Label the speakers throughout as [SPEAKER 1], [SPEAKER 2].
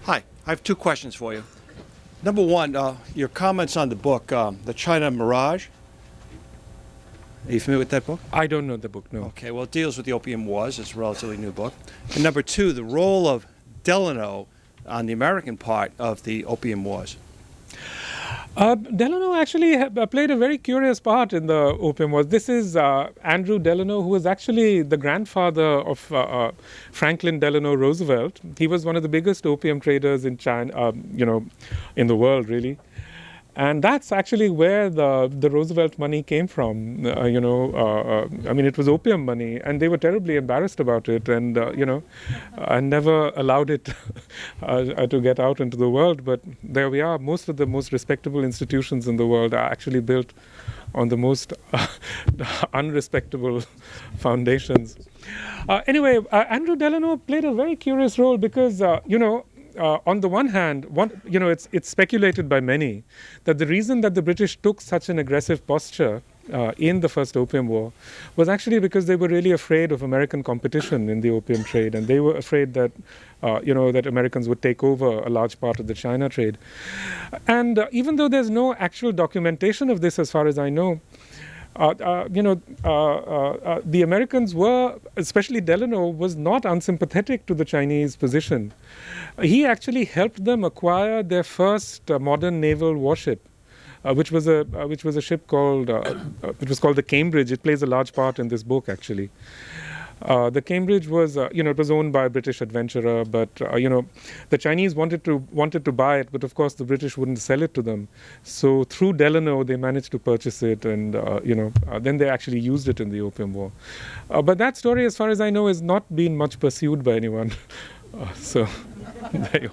[SPEAKER 1] Hi, I have two questions for you. Number one, your comments on the book, The China Mirage. Are you familiar with that book?
[SPEAKER 2] I don't know the book, no.
[SPEAKER 1] Okay, well, it deals with the Opium Wars. It's a relatively new book. And number two, the role of Delano on the American part of the Opium Wars.
[SPEAKER 2] Delano actually played a very curious part in the Opium Wars. This is Andrew Delano, who was actually the grandfather of Franklin Delano Roosevelt. He was one of the biggest opium traders in China, in the world, really. And that's actually where the Roosevelt money came from. I mean, it was opium money, and they were terribly embarrassed about it, and and never allowed it to get out into the world. But there we are. Most of the most respectable institutions in the world are actually built on the most unrespectable foundations. Anyway, Andrew Delano played a very curious role because on the one hand, it's speculated by many that the reason that the British took such an aggressive posture in the first Opium War was actually because they were really afraid of American competition in the opium trade, and they were afraid that that Americans would take over a large part of the China trade. And even though there's no actual documentation of this, as far as I know, the Americans were, especially Delano, was not unsympathetic to the Chinese position. He actually helped them acquire their first modern naval warship, which was a ship called it was called the Cambridge. It plays a large part in this book, actually. The Cambridge was, it was owned by a British adventurer, but the Chinese wanted to buy it, but of course the British wouldn't sell it to them. So through Delano, they managed to purchase it, and then they actually used it in the Opium War. But that story, as far as I know, has not been much pursued by anyone. So there you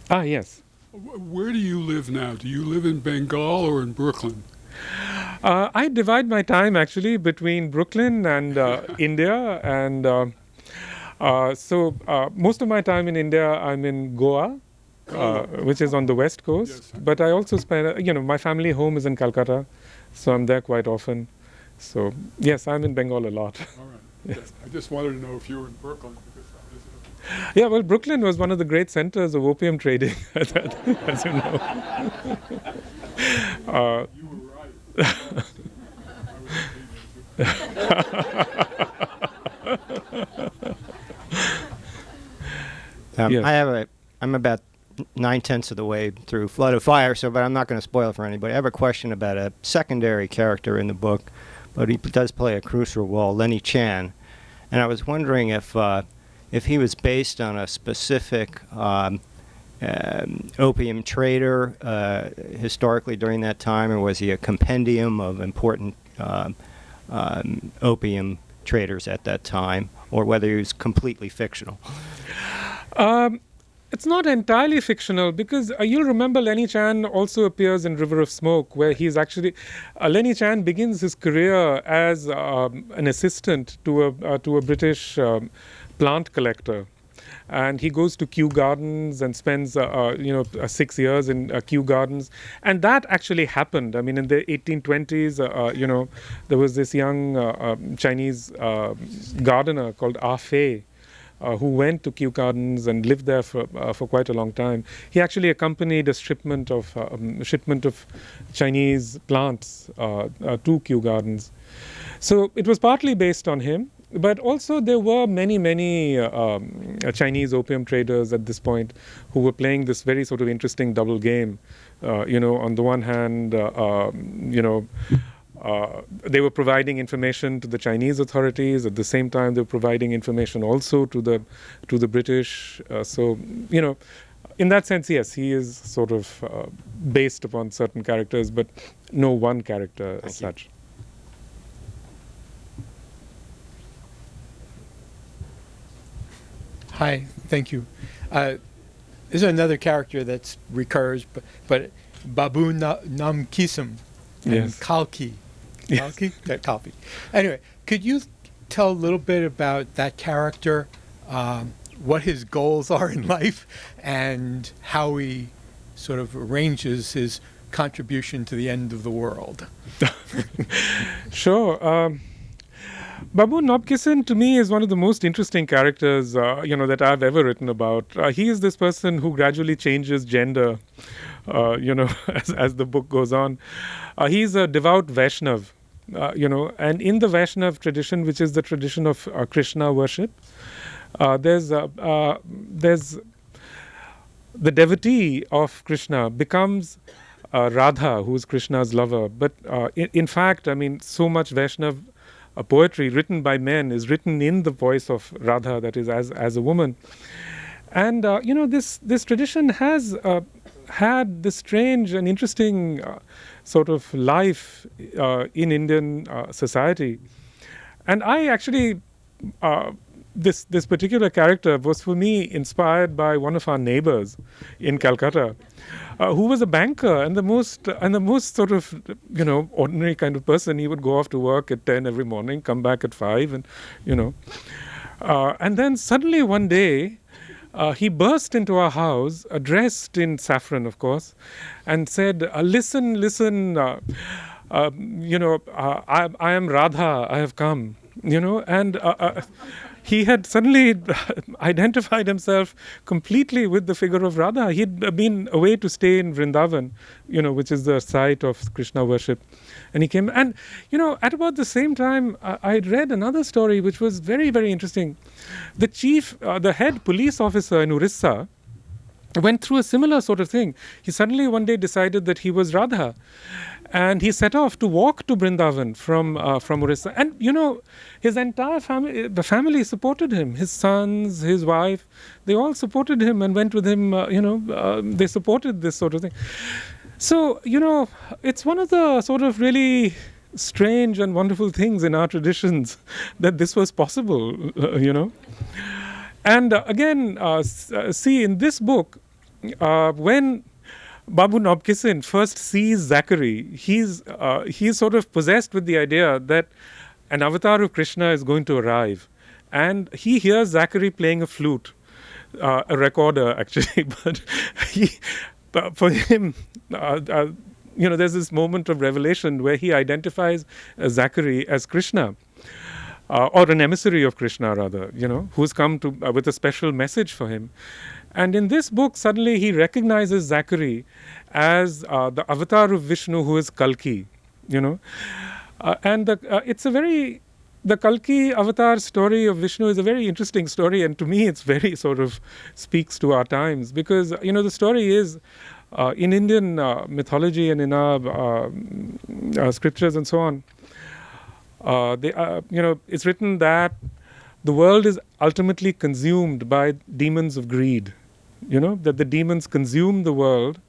[SPEAKER 2] are. Yes.
[SPEAKER 3] Where do you live now? Do you live in Bengal or in Brooklyn?
[SPEAKER 2] I divide my time actually between Brooklyn and India, and so most of my time in India I'm in Goa, which is on the west coast.
[SPEAKER 3] Yes.
[SPEAKER 2] But I also spend, my family home is in Calcutta, so I'm there quite often. So yes, I'm in Bengal a lot.
[SPEAKER 3] All right. Yes. I just wanted to know if you were in Brooklyn.
[SPEAKER 2] Yeah, well, Brooklyn was one of the great centers of opium trading, as you know.
[SPEAKER 3] You were right.
[SPEAKER 2] Yes.
[SPEAKER 4] I'm about 9/10 of the way through Flood of Fire, but I'm not going to spoil it for anybody. I have a question about a secondary character in the book, but he does play a crucial role, Lenny Chan, and I was wondering if he was based on a specific opium trader historically during that time, or was he a compendium of important opium traders at that time, or whether he was completely fictional?
[SPEAKER 2] It's not entirely fictional, because you'll remember Lenny Chan also appears in River of Smoke, where he's actually Lenny Chan begins his career as an assistant to a British plant collector. And he goes to Kew Gardens and spends, 6 years in Kew Gardens. And that actually happened. I mean, in the 1820s, there was this young Chinese gardener called Ah Fei, who went to Kew Gardens and lived there for quite a long time. He actually accompanied a shipment of Chinese plants to Kew Gardens. So it was partly based on him. But also there were many Chinese opium traders at this point who were playing this very sort of interesting double game. On the one hand, they were providing information to the Chinese authorities. At the same time, they were providing information also to the British. In that sense, yes, he is sort of based upon certain characters, but no one character as such.
[SPEAKER 5] Hi, thank you. This is another character that recurs, but Babu Namkisum and
[SPEAKER 2] Yes.
[SPEAKER 5] Kalki.
[SPEAKER 2] Yes.
[SPEAKER 5] Kalki? Kalki. Anyway, could you tell a little bit about that character, what his goals are in life, and how he sort of arranges his contribution to the end of the world?
[SPEAKER 2] Sure. Babu Nobkissin to me is one of the most interesting characters, that I've ever written about. He is this person who gradually changes gender, as the book goes on. He's a devout Vaishnav, and in the Vaishnav tradition, which is the tradition of Krishna worship, there's the devotee of Krishna becomes Radha, who is Krishna's lover. But in fact, I mean, so much Vaishnav poetry written by men is written in the voice of Radha, that is, as a woman. And this tradition has had this strange and interesting sort of life in Indian society. And I actually, this particular character was for me inspired by one of our neighbors in Calcutta, who was a banker and the most sort of ordinary kind of person. He would go off to work at 10 every morning, come back at 5, and and then suddenly one day he burst into our house, dressed in saffron, of course, and said, "Listen, I am Radha. I have come." And he had suddenly identified himself completely with the figure of Radha. He'd been away to stay in Vrindavan, which is the site of Krishna worship. And he came, and, at about the same time, I read another story which was very, very interesting. The head police officer in Orissa went through a similar sort of thing. He suddenly one day decided that he was Radha. And he set off to walk to Vrindavan from Orissa. And, his entire family, the family supported him. His sons, his wife, they all supported him and went with him, they supported this sort of thing. So, it's one of the sort of really strange and wonderful things in our traditions that this was possible, And again, see, in this book, when Babu Nobkissin first sees Zachary, he's sort of possessed with the idea that an avatar of Krishna is going to arrive. And he hears Zachary playing a flute, a recorder actually, but for him, there's this moment of revelation where he identifies Zachary as Krishna, or an emissary of Krishna rather, who's come to with a special message for him. And in this book, suddenly he recognizes Zachary as the avatar of Vishnu, who is Kalki, and the Kalki avatar story of Vishnu is a very interesting story, and to me it's very sort of speaks to our times, because, the story is in Indian mythology and in our scriptures and so on, it's written that the world is ultimately consumed by demons of greed, that the demons consume the world,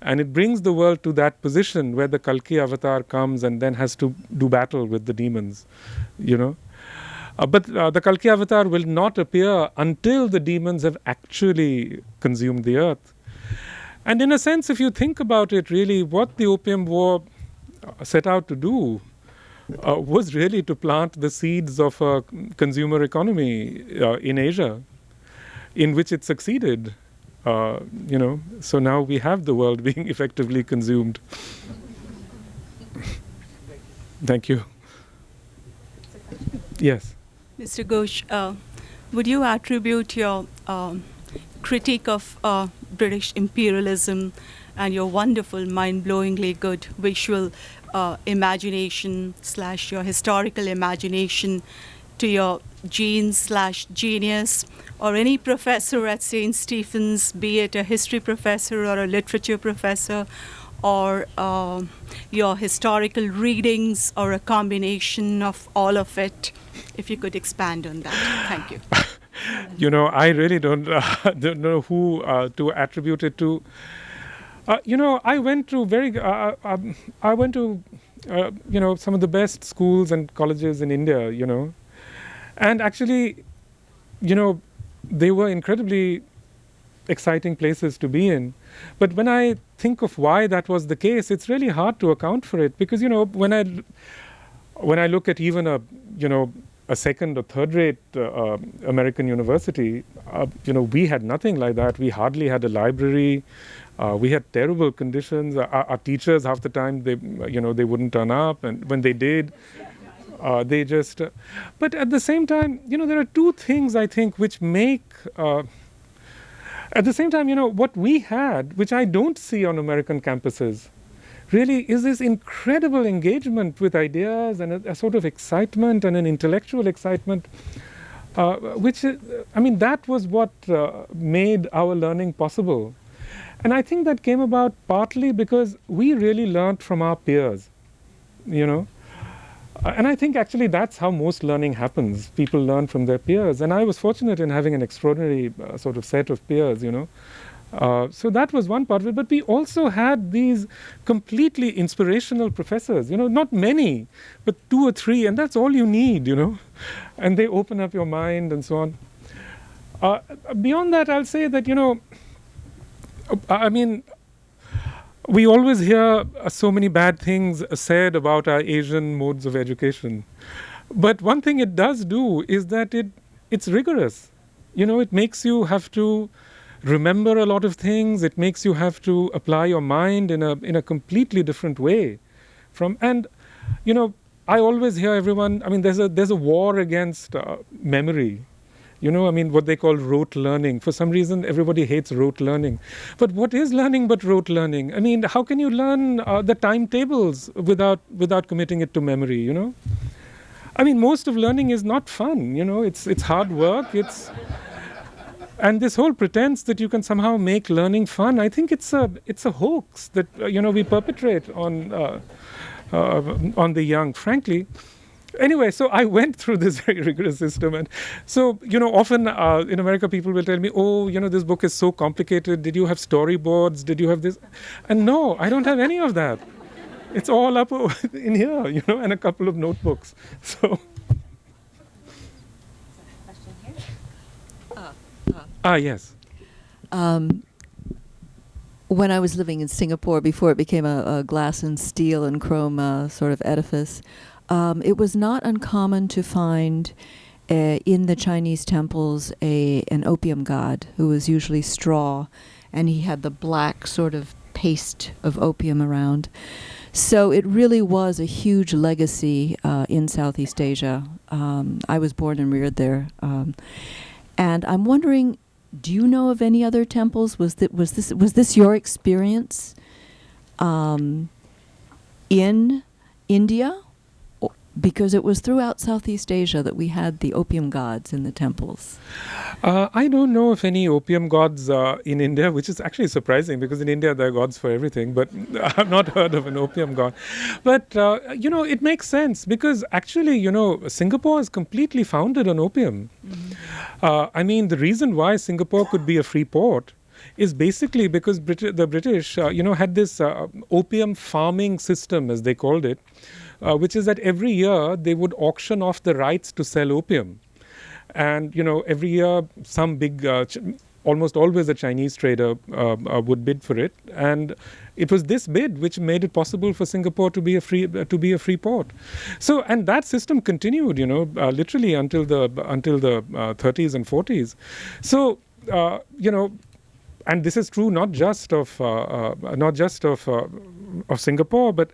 [SPEAKER 2] and it brings the world to that position where the Kalki avatar comes and then has to do battle with the demons, But the Kalki avatar will not appear until the demons have actually consumed the earth. And in a sense, if you think about it, really, what the Opium War set out to do was really to plant the seeds of a consumer economy in Asia, in which it succeeded. So now we have the world being effectively consumed. Thank you. Yes.
[SPEAKER 6] Mr. Ghosh, would you attribute your critique of British imperialism and your wonderful, mind-blowingly good visual imagination / your historical imagination to your genius, or any professor at St. Stephen's, be it a history professor or a literature professor, or your historical readings, or a combination of all of it? If you could expand on that. Thank you.
[SPEAKER 2] I really don't know who to attribute it to. I went to some of the best schools and colleges in India, and actually, they were incredibly exciting places to be in. But when I think of why that was the case, it's really hard to account for it, because, when I look at even a second or third rate American university, we had nothing like that. We hardly had a library. We had terrible conditions. Our teachers, half the time, they wouldn't turn up, and when they did, They just, but at the same time, there are two things I think which make, at the same time, what we had, which I don't see on American campuses, really is this incredible engagement with ideas and a sort of excitement and an intellectual excitement, which is, that was what made our learning possible. And I think that came about partly because we really learned from our peers, And I think actually that's how most learning happens. People learn from their peers. And I was fortunate in having an extraordinary sort of set of peers, So that was one part of it. But we also had these completely inspirational professors, not many, but 2 or 3. And that's all you need, And they open up your mind and so on. Beyond that, I'll say that, we always hear so many bad things said about our Asian modes of education. But one thing it does do is that it's rigorous. It makes you have to remember a lot of things. It makes you have to apply your mind in a completely different way. I always hear everyone, there's a war against memory. What they call rote learning. For some reason, everybody hates rote learning. But what is learning but rote learning? How can you learn the timetables without committing it to memory, most of learning is not fun, it's hard work. And this whole pretense that you can somehow make learning fun, I think it's a hoax that, we perpetrate on the young, frankly. Anyway, so I went through this very rigorous system. And so, often in America, people will tell me, oh, this book is so complicated. Did you have storyboards? Did you have this? And no, I don't have any of that. It's all up in here, and a couple of notebooks. So. Yes.
[SPEAKER 7] When I was living in Singapore, before it became a glass and steel and chrome sort of edifice, it was not uncommon to find in the Chinese temples an opium god who was usually straw, and he had the black sort of paste of opium around. So it really was a huge legacy in Southeast Asia. I was born and reared there. And I'm wondering, do you know of any other temples? Was this your experience in India? Because it was throughout Southeast Asia that we had the opium gods in the temples.
[SPEAKER 2] I don't know of any opium gods in India, which is actually surprising because in India there are gods for everything, but I've not heard of an opium god. But, it makes sense because actually, Singapore is completely founded on opium. Mm-hmm. The reason why Singapore could be a free port is basically because the British, had this opium farming system, as they called it, which is that every year they would auction off the rights to sell opium. And, every year some big, almost always a Chinese trader would bid for it. And it was this bid which made it possible for Singapore to be a free port. So, and that system continued, literally until the 30s and 40s. So, and this is true not just of Singapore, but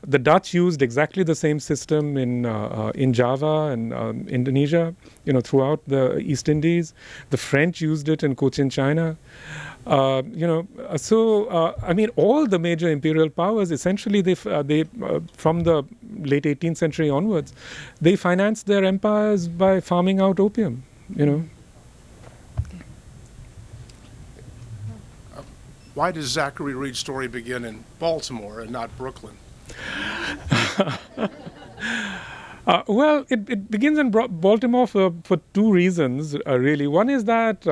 [SPEAKER 2] the Dutch used exactly the same system in Java and Indonesia, throughout the East Indies. The French used it in Cochin China. All the major imperial powers, essentially, they from the late 18th century onwards, they financed their empires by farming out opium,
[SPEAKER 8] Why does Zachary Reed's story begin in Baltimore and not Brooklyn?
[SPEAKER 2] Well, it begins in Baltimore for 2 reasons, really. One is that,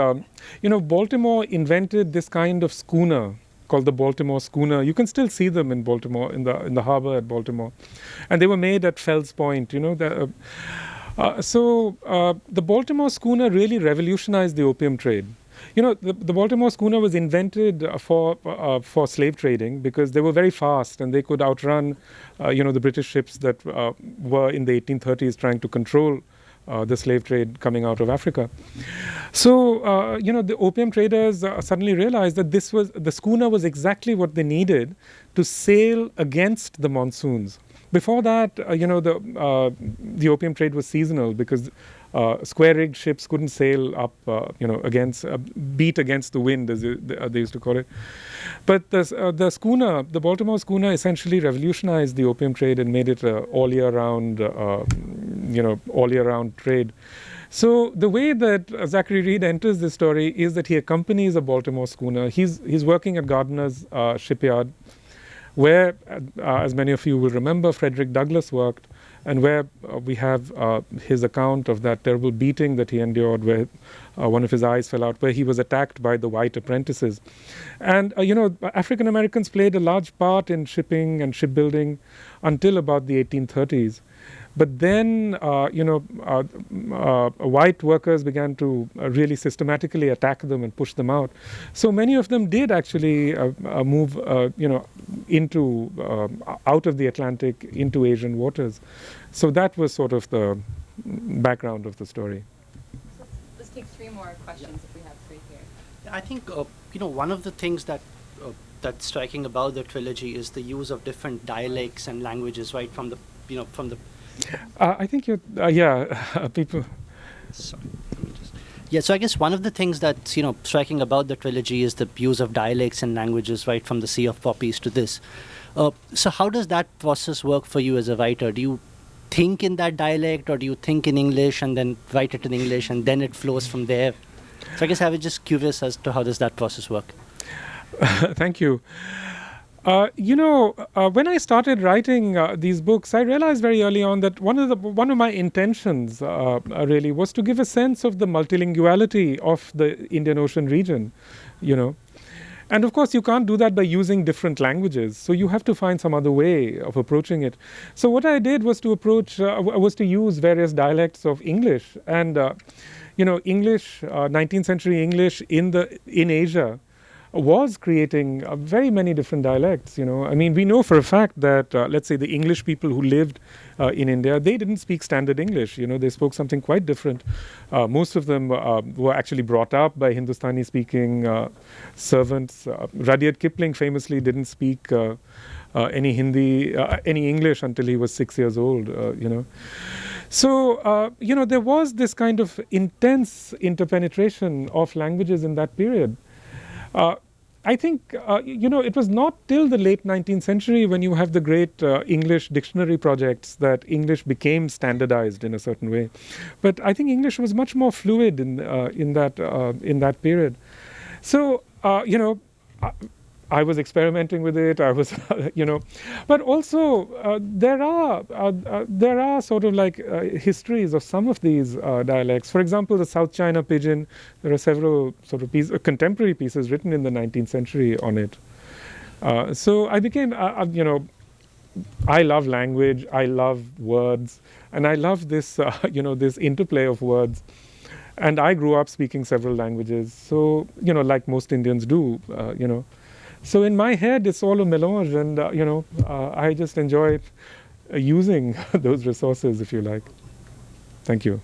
[SPEAKER 2] Baltimore invented this kind of schooner called the Baltimore schooner. You can still see them in Baltimore, in the harbor at Baltimore. And they were made at Fells Point, the Baltimore schooner really revolutionized the opium trade. The Baltimore schooner was invented for slave trading because they were very fast and they could outrun, the British ships that were in the 1830s trying to control the slave trade coming out of Africa. So, the opium traders suddenly realized that the schooner was exactly what they needed to sail against the monsoons. Before that, the opium trade was seasonal because square-rigged ships couldn't sail up, against beat against the wind, as they used to call it. But the schooner, the Baltimore schooner, essentially revolutionized the opium trade and made it all year round, all year round trade. So the way that Zachary Reed enters this story is that he accompanies a Baltimore schooner. He's working at Gardner's shipyard, where, as many of you will remember, Frederick Douglass worked, and where we have his account of that terrible beating that he endured, where one of his eyes fell out, where he was attacked by the white apprentices. And, African Americans played a large part in shipping and shipbuilding until about the 1830s. But then, white workers began to really systematically attack them and push them out. So many of them did actually move, into out of the Atlantic into Asian waters. So that was sort of the background of the story.
[SPEAKER 9] So let's take 3 more questions if we have 3 here.
[SPEAKER 10] I think one of the things that's striking about the trilogy is the use of different dialects and languages, right? From the
[SPEAKER 2] I think people.
[SPEAKER 10] Sorry, let me just. Yeah, so I guess one of the things that's striking about the trilogy is the use of dialects and languages, right, from the Sea of Poppies to this. So how does that process work for you as a writer? Do you think in that dialect, or do you think in English and then write it in English and then it flows from there? So I guess I was just curious as to how does that process work.
[SPEAKER 2] Thank you. When I started writing these books, I realized very early on that one of my intentions really was to give a sense of the multilinguality of the Indian Ocean region, And of course, you can't do that by using different languages. So you have to find some other way of approaching it. So what I did was to use various dialects of English, and English, 19th century English in Asia was creating very many different dialects. We know for a fact that, let's say, the English people who lived in India, they didn't speak standard English. They spoke something quite different. Most of them were actually brought up by Hindustani-speaking servants. Rudyard Kipling famously didn't speak any English until he was 6 years old. So, there was this kind of intense interpenetration of languages in that period. I think, it was not till the late 19th century, when you have the great English dictionary projects, that English became standardized in a certain way. But I think English was much more fluid in that period. So, I was experimenting with it. I was, but also there are sort of like histories of some of these dialects. For example, the South China Pidgin. There are several sort of contemporary pieces written in the 19th century on it. So I became, I love language. I love words, and I love this, this interplay of words. And I grew up speaking several languages. So like most Indians do, So in my head, it's all a melange, and I just enjoy using those resources, if you like. Thank you.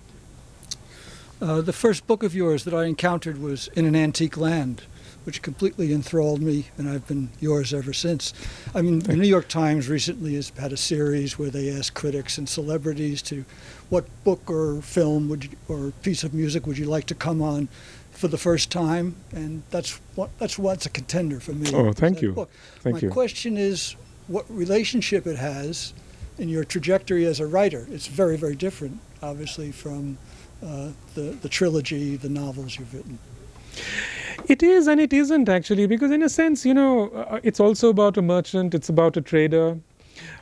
[SPEAKER 11] The first book of yours that I encountered was In an Antique Land, which completely enthralled me, and I've been yours ever since. The New York Times recently has had a series where they ask critics and celebrities to what book or film or piece of music would you like to come on for the first time, and that's what's a contender for me.
[SPEAKER 2] Oh, thank you.
[SPEAKER 11] Book.
[SPEAKER 2] Thank you.
[SPEAKER 11] My question is what relationship it has in your trajectory as a writer. It's very, very different, obviously, from the trilogy, the novels you've written.
[SPEAKER 2] It is and it isn't, actually, because in a sense, it's also about a merchant, it's about a trader.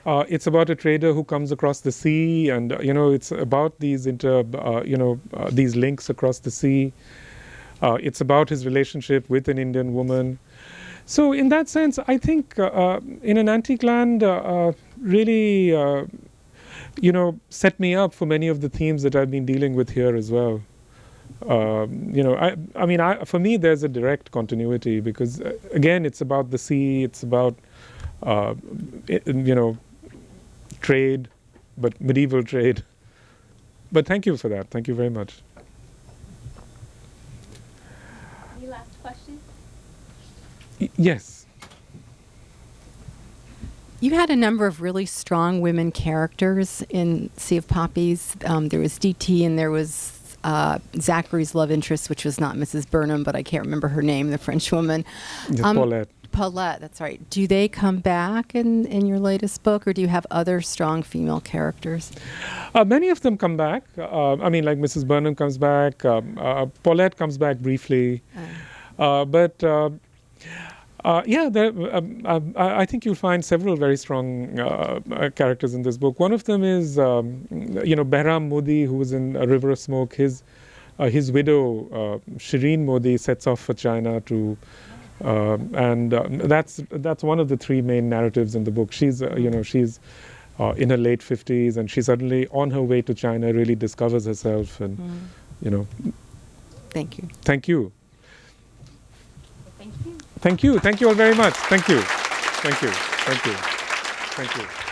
[SPEAKER 2] It's about a trader who comes across the sea, and it's about these these links across the sea. It's about his relationship with an Indian woman. So in that sense, I think In an Antique Land really, set me up for many of the themes that I've been dealing with here as well. For me, there's a direct continuity because, again, it's about the sea, it's about, trade, but medieval trade. But thank you for that. Thank you very much.
[SPEAKER 9] Any last questions?
[SPEAKER 2] Yes.
[SPEAKER 12] You had a number of really strong women characters in Sea of Poppies. There was DT and there was Zachary's love interest, which was not Mrs. Burnham, but I can't remember her name, the French woman.
[SPEAKER 2] Paulette.
[SPEAKER 12] Paulette, that's right. Do they come back in your latest book, or do you have other strong female characters?
[SPEAKER 2] Many of them come back. I mean, like Mrs. Burnham comes back. Paulette comes back briefly. I think you'll find several very strong characters in this book. One of them is, Behram Modi, who was in A River of Smoke. His widow, Shireen Modi, sets off for China to, that's one of the three main narratives in the book. She's, she's in her late 50s, and she suddenly, on her way to China, really discovers herself, and
[SPEAKER 12] Thank you.
[SPEAKER 2] Thank you.
[SPEAKER 9] Thank you.
[SPEAKER 2] Thank you. Thank you all very much. Thank you. Thank you. Thank you. Thank you.